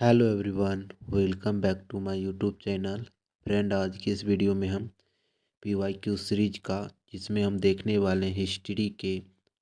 Hello everyone, welcome back to my YouTube channel. Friend, आज की इस वीडियो में हम पीवाईक्यू सीरीज का जिसमें हम देखने वाले हैं हिस्ट्री के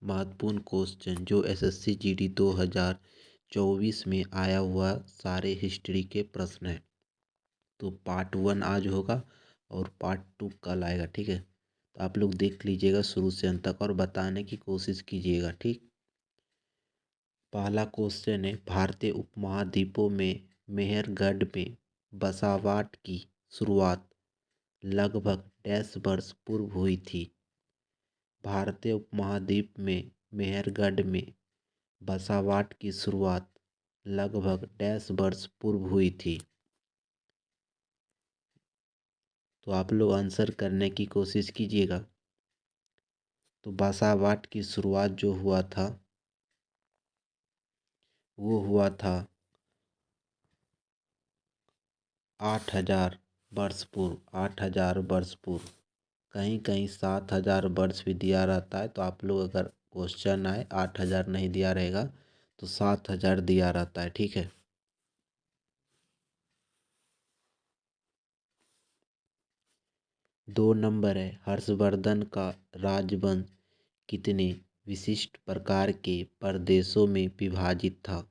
महत्वपूर्ण क्वेश्चन जो एसएससी जीडी 2024 में आया हुआ सारे हिस्ट्री के प्रश्न हैं। तो पार्ट 1 आज होगा और पार्ट 2 कल आएगा। ठीक है, तो आप लोग देख लीजिएगा शुरू से अंत तक और बताने की कोशिश कीजिएगा। ठीक, पहला क्वेश्चन है, भारतीय उपमहाद्वीपों में मेहरगढ़ में बसावट की शुरुआत लगभग डैश वर्ष पूर्व हुई थी। भारतीय उपमहाद्वीप में मेहरगढ़ में बसावट की शुरुआत लगभग डैश वर्ष पूर्व हुई थी। तो आप लोग आंसर करने की कोशिश कीजिएगा। तो बसावट की शुरुआत जो हुआ था वो हुआ था 8,000 वर्ष पूर्व। कहीं कहीं 7,000 वर्ष भी दिया रहता है। तो आप लोग अगर क्वेश्चन आए 8,000 नहीं दिया रहेगा तो 7,000 दिया रहता है। ठीक है, 2 नंबर है, हर्षवर्धन का राजवंश कितने विशिष्ट प्रकार के प्रदेशों में विभाजित था।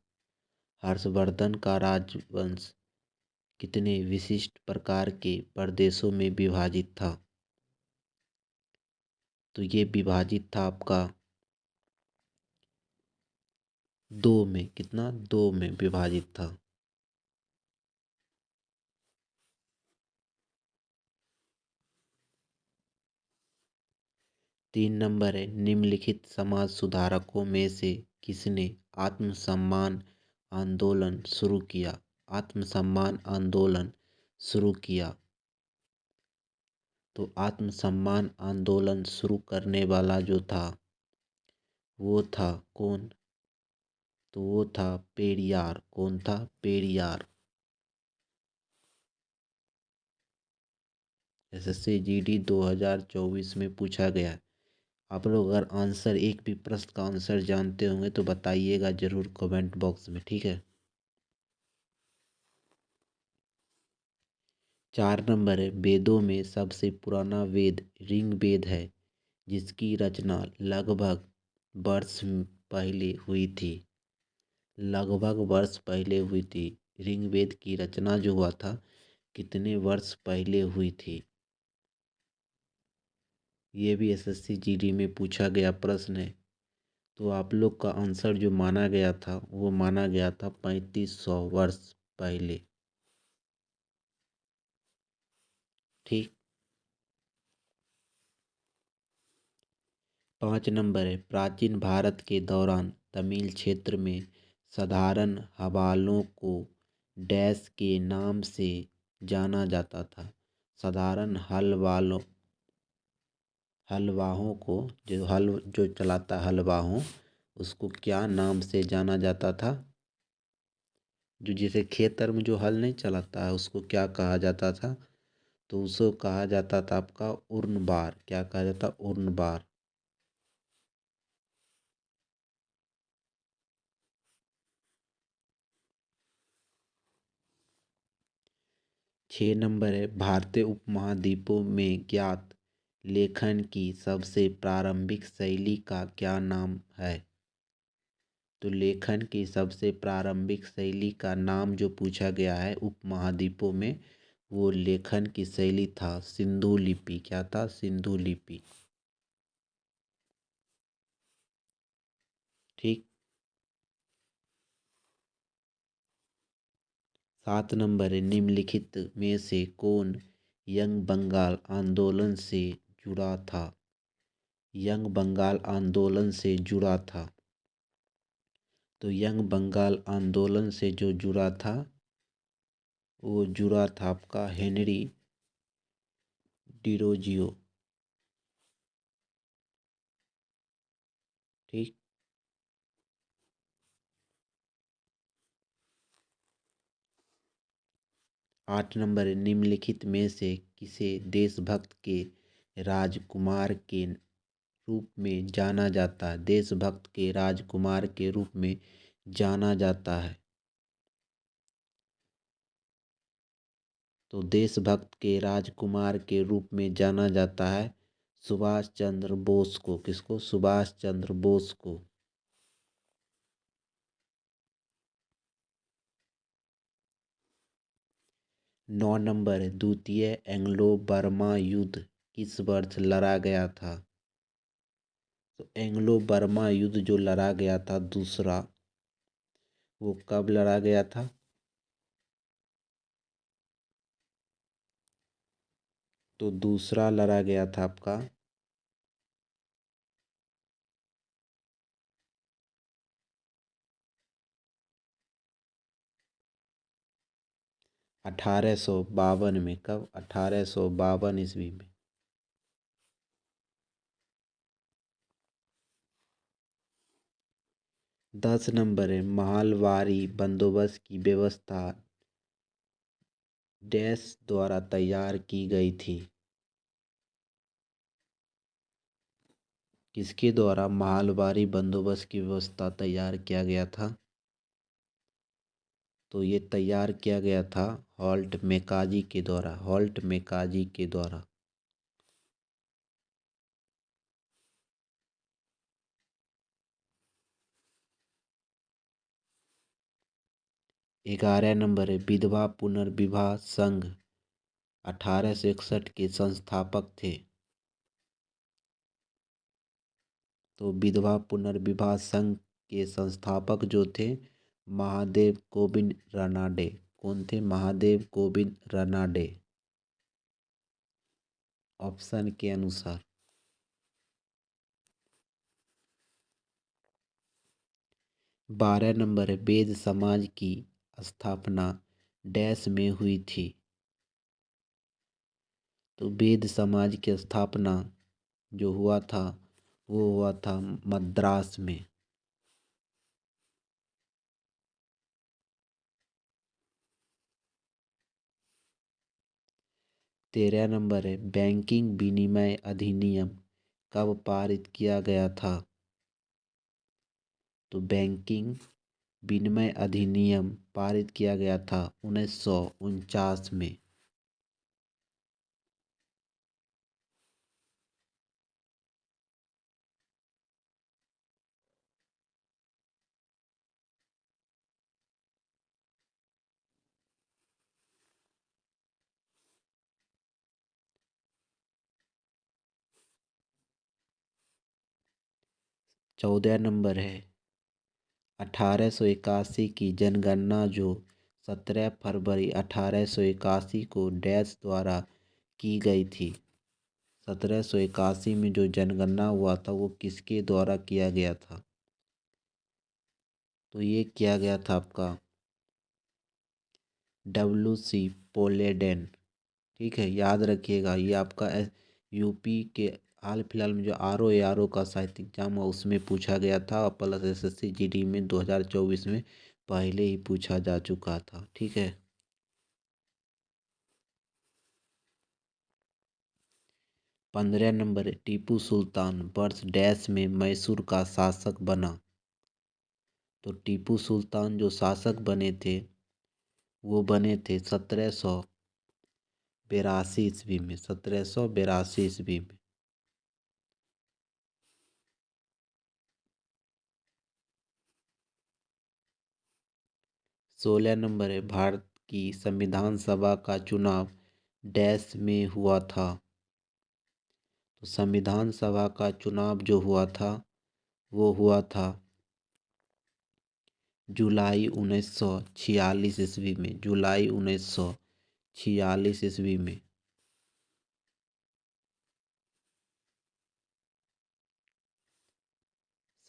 हर्षवर्धन का राजवंश कितने विशिष्ट प्रकार के प्रदेशों में विभाजित था। तो ये विभाजित था आपका 2 में। कितना? 2 में विभाजित था। 3 नंबर है, निम्नलिखित समाज सुधारकों में से किसने आत्मसम्मान आंदोलन शुरू किया। आत्मसम्मान आंदोलन शुरू किया। तो आत्मसम्मान आंदोलन शुरू करने वाला जो था वो था कौन? तो वो था पेरियार। कौन था? पेरियार। एसएससी जीडी 2024 में पूछा गया है। आप लोग अगर आंसर, एक भी प्रश्न का आंसर जानते होंगे तो बताइएगा जरूर कमेंट बॉक्स में। ठीक है, 4 नंबर है, वेदों में सबसे पुराना वेद ऋग्वेद है जिसकी रचना लगभग वर्ष पहले हुई थी। लगभग वर्ष पहले हुई थी। ऋग्वेद की रचना जो हुआ था कितने वर्ष पहले हुई थी। ये भी एसएससी जीडी में पूछा गया प्रश्न है। तो आप लोग का आंसर जो माना गया था वो माना गया था 3500 वर्ष पहले। ठीक, 5 नंबर है, प्राचीन भारत के दौरान तमिल क्षेत्र में साधारण हवालों को डैश के नाम से जाना जाता था। साधारण हलवाहों को, जो हल जो चलाता हलवाहों, उसको क्या नाम से जाना जाता था? जो जैसे खेतर में जो हल नहीं चलाता है उसको क्या कहा जाता था? तो उसको कहा जाता था आपका उर्नबार। क्या कहा जाता? उर्नबार। 6 नंबर है, भारतीय उपमहाद्वीपों में ज्ञात लेखन की सबसे प्रारंभिक शैली का क्या नाम है। तो लेखन की सबसे प्रारंभिक शैली का नाम जो पूछा गया है उपमहाद्वीपों में, वो लेखन की शैली था सिंधु लिपि। क्या था? सिंधु लिपि। ठीक, 7 नंबर है, निम्नलिखित में से कौन यंग बंगाल आंदोलन से जुड़ा था। यंग बंगाल आंदोलन से जुड़ा था। तो यंग बंगाल आंदोलन से जो जुड़ा था वो जुड़ा था आपका हेनरी डिरोजियो। ठीक, 8 नंबर है, निम्नलिखित में से किसे देशभक्त के राजकुमार के रूप में जाना जाता है। देशभक्त के राजकुमार के रूप में जाना जाता है। तो देशभक्त के राजकुमार के रूप में जाना जाता है सुभाष चंद्र बोस को। किसको? सुभाष चंद्र बोस को। 9 नंबर है, द्वितीय एंग्लो बर्मा युद्ध किस वर्ष लड़ा गया था? तो एंग्लो बर्मा युद्ध जो लड़ा गया था दूसरा, वो कब लड़ा गया था? तो दूसरा लड़ा गया था आपका 1852 में। कब? 1852 ईस्वी में। 10 नंबर है, महलवारी बंदोबस्त की व्यवस्था डैश द्वारा तैयार की गई थी? किसके द्वारा महलवारी बंदोबस्त की व्यवस्था तैयार किया गया था? तो ये तैयार किया गया था हॉल्ट मैकाजी के द्वारा। हॉल्ट मैकाजी के द्वारा। 11 नंबर है, विधवा पुनर्विवाह संघ 1861 के संस्थापक थे? तो विधवा पुनर्विवाह संघ के संस्थापक जो थे महादेव गोविंद रानाडे। कौन थे? महादेव गोविंद रानाडे, ऑप्शन के अनुसार। 12 नंबर है, वेद समाज की स्थापना डैश में हुई थी? तो वेद समाज की स्थापना जो हुआ था वो हुआ था मद्रास में। 13 नंबर है, बैंकिंग विनिमय अधिनियम कब पारित किया गया था? तो बैंकिंग विनिमय अधिनियम पारित किया गया था 1949 में। 14 नंबर है, 1881 की जनगणना जो 17 फरवरी 1881 को डैश द्वारा की गई थी? 1781 में जो जनगणना हुआ था वो किसके द्वारा किया गया था? तो ये किया गया था आपका WC पोलेडेन। ठीक है, याद रखिएगा। ये आपका यूपी के हाल फिलहाल में जो RO का साहित्य एग्जाम हुआ उसमें पूछा गया था, प्लस SSC GD में 2024 में पहले ही पूछा जा चुका था। ठीक है। 15 नंबर, टीपू सुल्तान वर्ष डैश में मैसूर का शासक बना? तो टीपू सुल्तान जो शासक बने थे वो बने थे 1782 ईस्वी में। 1782 ईस्वी में। 16 नंबर है, भारत की संविधान सभा का चुनाव डैश में हुआ था? तो संविधान सभा का चुनाव जो हुआ था वो हुआ था जुलाई 1946 ईस्वी में। जुलाई 1946 ईस्वी में।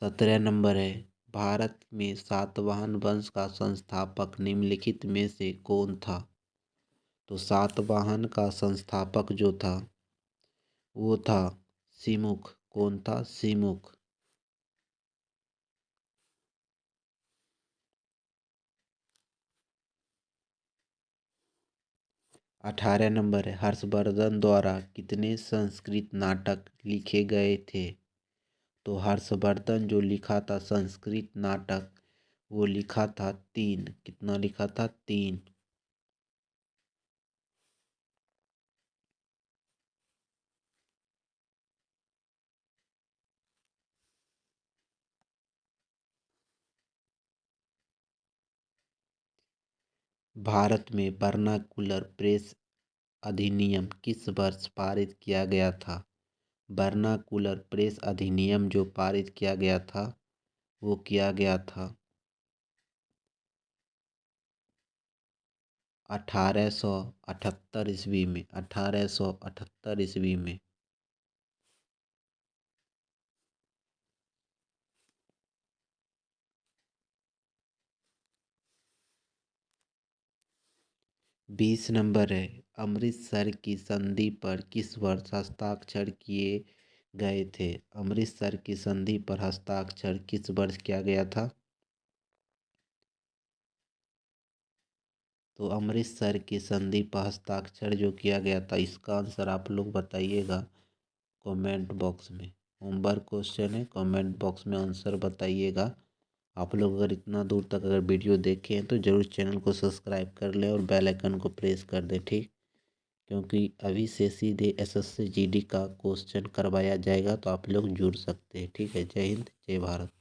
17 नंबर है, भारत में सातवाहन वंश का संस्थापक निम्नलिखित में से कौन था? तो सातवाहन का संस्थापक जो था वो था सिमुख। कौन था? सिमुख। 18 नंबर है, हर्षवर्धन द्वारा कितने संस्कृत नाटक लिखे गए थे? तो हर्षवर्धन जो लिखा था संस्कृत नाटक वो लिखा था 3। कितना लिखा था? 3। भारत में वर्नाकुलर प्रेस अधिनियम किस वर्ष पारित किया गया था? वर्नाकुलर प्रेस अधिनियम जो पारित किया गया था वो किया गया था 1878 ईस्वी में। 1878 ईस्वी में। 20 नंबर है, अमृतसर की संधि पर किस वर्ष हस्ताक्षर किए गए थे? अमृतसर की संधि पर हस्ताक्षर किस वर्ष किया गया था? तो अमृतसर की संधि पर हस्ताक्षर जो किया गया था, इसका आंसर आप लोग बताइएगा कमेंट बॉक्स में। होमवर्क क्वेश्चन है, कमेंट बॉक्स में आंसर बताइएगा। आप लोग अगर इतना दूर तक अगर वीडियो देखे हैं तो ज़रूर चैनल को सब्सक्राइब कर लें और बेल आइकन को प्रेस कर दें, ठीक? क्योंकि अभी से सीधे एसएससी जीडी का क्वेश्चन करवाया जाएगा, तो आप लोग जुड़ सकते हैं। ठीक है, जय हिंद, जय भारत।